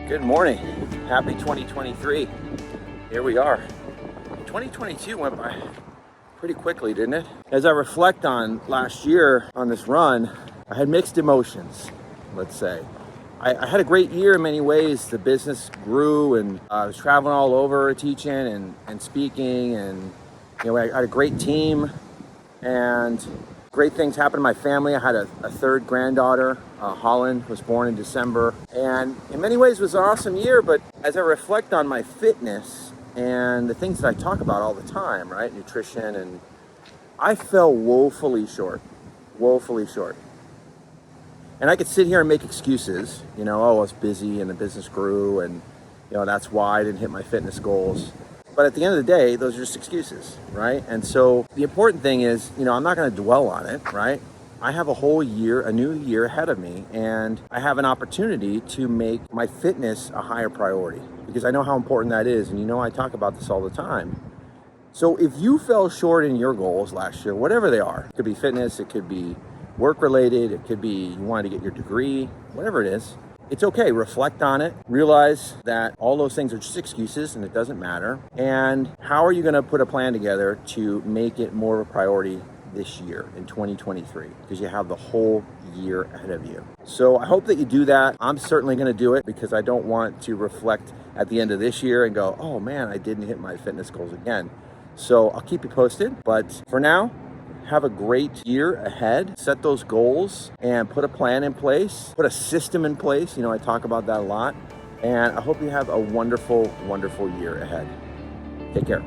Good morning. Happy 2023. Here we are. 2022 went by pretty quickly, didn't it? As I reflect on last year on this run, I had mixed emotions, let's say. I had a great year in many ways. The business grew and I was traveling all over teaching and speaking, and I had a great team and great things happened in my family. I had a third granddaughter, Holland, was born in December, and in many ways it was an awesome year. But as I reflect on my fitness and the things that I talk about all the time, right, nutrition, and I fell woefully short. And I could sit here and make excuses, I was busy and the business grew, and that's why I didn't hit my fitness goals. But at the end of the day, those are just excuses, right? And so the important thing is, I'm not going to dwell on it, right? I have a whole year, a new year ahead of me, and I have an opportunity to make my fitness a higher priority because I know how important that is. And I talk about this all the time. So if you fell short in your goals last year, whatever they are, it could be fitness, it could be work related, it could be you wanted to get your degree, whatever it is, it's okay. Reflect on it. Realize that all those things are just excuses and it doesn't matter. And how are you going to put a plan together to make it more of a priority this year in 2023? Because you have the whole year ahead of you. So I hope that you do that. I'm certainly going to do it because I don't want to reflect at the end of this year and go, oh man, I didn't hit my fitness goals again. So I'll keep you posted. But for now, have a great year ahead. Set those goals and put a plan in place, put a system in place. I talk about that a lot. And I hope you have a wonderful, wonderful year ahead. Take care.